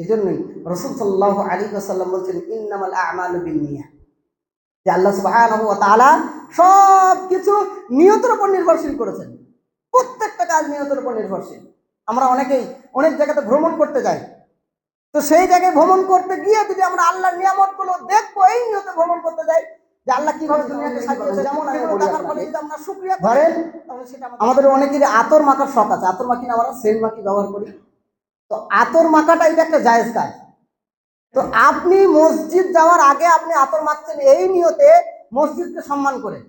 এই জন্যই রাসূল সাল্লাল্লাহু আলাইহি ওয়াসাল্লাম বলছেন, ইন্নামাল আ'মালু বিন্নিয়াত, যে আল্লাহ সুবহানাহু ওয়া তাআলা সবকিছু নিয়তের উপর নির্ভরশীল করেছেন। প্রত্যেকটা কাজ নিয়তের উপর নির্ভরশীল। আমরা অনেকেই অনেক জায়গাতে ভ্রমণ করতে যাই, তো সেই জায়গায় ভ্রমণ করতে গিয়ে যদি আমরা আল্লাহর নিয়ামতগুলো দেখবো, এই নিয়তে ভ্রমণ করতে যাই যে আল্লাহ কিভাবে দুনিয়াকে সাজিয়েছে, যেমন এগুলো দেখার পরে যদি আমরা শুকরিয়া করেন, তাহলে সেটা আমাদের অনেকেরই আতর মাখার শখ আছে। আতর মাখি না, আমরা সেন্ট মাখি ব্যবহার করি। তো আতর মাখাটা এটা একটা জায়েজ কাজ। তো আপনি মসজিদ যাওয়ার আগে আপনি আতর মাখছেন এই নিয়তে, মসজিদকে সম্মান করে।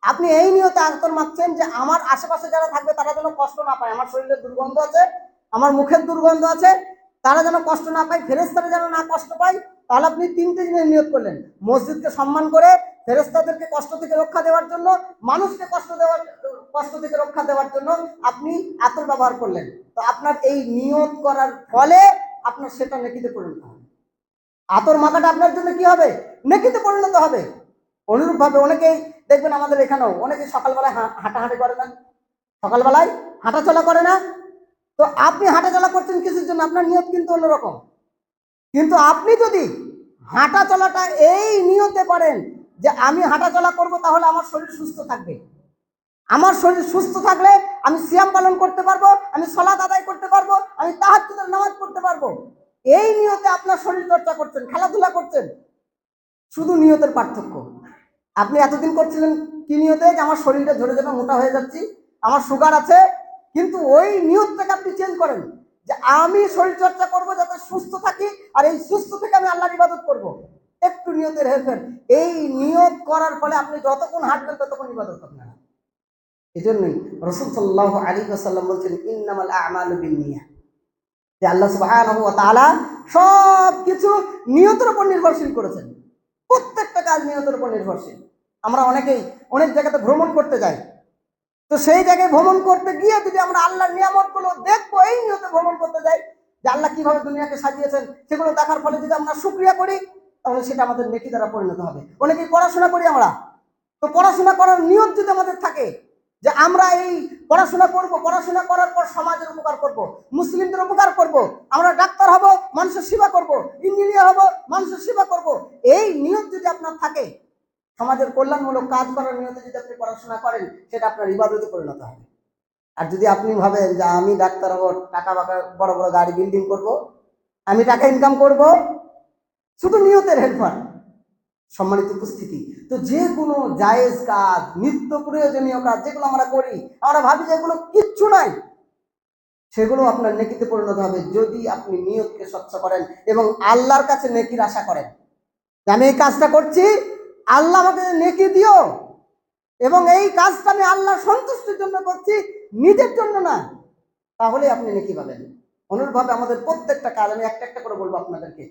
আপনি এই নিয়তে আতর মাখছেন যে আমার আশেপাশে যারা থাকবে তারা যেন কষ্ট না পায়, আমার শরীরে দুর্গন্ধ আছে, আমার মুখের দুর্গন্ধ আছে, তারা যেন কষ্ট না পায়, ফেরেশতারা যেন না কষ্ট পায়। তাহলে আপনি তিনটে জিনিস নিয়ত করলেন: মসজিদকে সম্মান করে, ফেরেশতাদেরকে কষ্ট থেকে রক্ষা দেওয়ার জন্য, মানুষকে কষ্ট থেকে রক্ষা দেওয়ার জন্য আপনি আতর ব্যবহার করলেন। তো আপনার এই নিয়ত করার ফলে আপনার সেটা নেকিতে পরিণত হবে। আতর মাখাটা আপনার জন্য কি হবে? নেকিতে পরিণত হবে। অনুরূপভাবে অনেকেই দেখবেন আমাদের এখানেও অনেকে সকালবেলায় হাঁটাহাঁটি করে না, সকালবেলায় হাঁটাচলা করে না। তো আপনি হাঁটাচলা করছেন কিসের জন্য? আপনার নিয়ত কিন্তু অন্যরকম। কিন্তু আপনি যদি হাঁটা চলাটা এই নিয়তে করেন যে আমি হাঁটা চলা করবো, তাহলে আমার শরীর সুস্থ থাকবে, আমার শরীর সুস্থ থাকলে আমি সিয়াম পালন করতে পারবো, আমি সালাত আদায় করতে পারবো, আমি তাহাজ্জুদের নামাজ পড়তে পারবো, এই নিয়তে আপনার শরীর চর্চা করছেন, খেলাধুলা করছেন। শুধু নিয়তের পার্থক্য। আপনি এতদিন করছিলেন কি নিয়তে? যে আমার শরীরটা ঝরে যাবে, মোটা হয়ে যাচ্ছি, আমার সুগার আছে। কিন্তু ওই নিয়তটাকে আপনি চেঞ্জ করেন যে আমি শরীর চর্চা করবো যাতে সুস্থ থাকি, আর এই সুস্থ থেকে আমি আল্লাহর ইবাদত করব। একটু নিয়তের হেরফের, এই নিয়ত করার ফলে আপনি যতক্ষণ হাঁটবেন ততক্ষণ ইবাদত করবেন। এই জন্যই রাসূল সাল্লাল্লাহু আলাইহি ওয়াসাল্লাম বলছেন, ইন্নামাল আ'মালু বিন্নিয়াত, যে আল্লাহ সুবহানাহু ওয়া তাআলা সবকিছু নিয়তের উপর নির্ভরশীল করেছেন। প্রত্যেকটা কাজ নিয়তের উপর নির্ভরশীল। আমরা অনেকেই অনেক জায়গাতে ভ্রমণ করতে যাই, তো সেই জায়গায় ভ্রমণ করতে গিয়ে যদি আমরা আল্লাহর নিয়ামতগুলো দেখবো, এই নিয়তে ভ্রমণ করতে যাই যে আল্লাহ কিভাবে দুনিয়াকে সাজিয়েছেন, সেগুলো দেখার ফলে যদি আমরা শুকরিয়া করি, তাহলে সেটা আমাদের নেকি দ্বারা পরিণত হবে। অনেকেই পড়াশোনা করি আমরা, তো পড়াশোনা করার নিয়ত যদি আমাদের থাকে যে আমরা এই পড়াশোনা করব, পড়াশোনা করার পর সমাজের উপকার করব, মুসলিমদের উপকার করব, আমরা ডাক্তার হব, মানুষের সেবা করব, ইঞ্জিনিয়ার হব, মানুষের সেবা করব, এই নিয়ত যদি আপনার থাকে, সমাজের কল্যাণমূলক কাজ করার নিয়তে যদি আপনি পড়াশোনা করেন, সেটা আপনার ইবাদতে পরিণত হবে। আর যদি আপনি ভাবেন যে আমি ডাক্তার হব, টাকা বাকা, বড় বড় গাড়ি বিল্ডিং করব, আমি টাকা ইনকাম করব, শুধু নিয়তের হেরফের। সম্মানিত উপস্থিতি, তো যে কোনো জায়েজ কাজ, নিত্য প্রয়োজনীয় কাজ যেগুলো আমরা করি, আমরা ভাবি যে এগুলো কিচ্ছু নাই, সেগুলো আপনার নেকিতে পরিণত হবে যদি আপনি নিয়তকে স্বচ্ছ করেন এবং আল্লাহর কাছে নেকির আশা করেন যে আমি এই কাজটা করছি, আল্লাহ আমাকে নেকি দিও, এবং এই কাজটা আমি আল্লাহর সন্তুষ্টির জন্য করছি, নিজের জন্য না, তাহলে আপনি নেকি পাবেন। অনুরূপভাবে আমাদের প্রত্যেকটা কাজ, আমি একটা একটা করে বলবো আপনাদেরকে,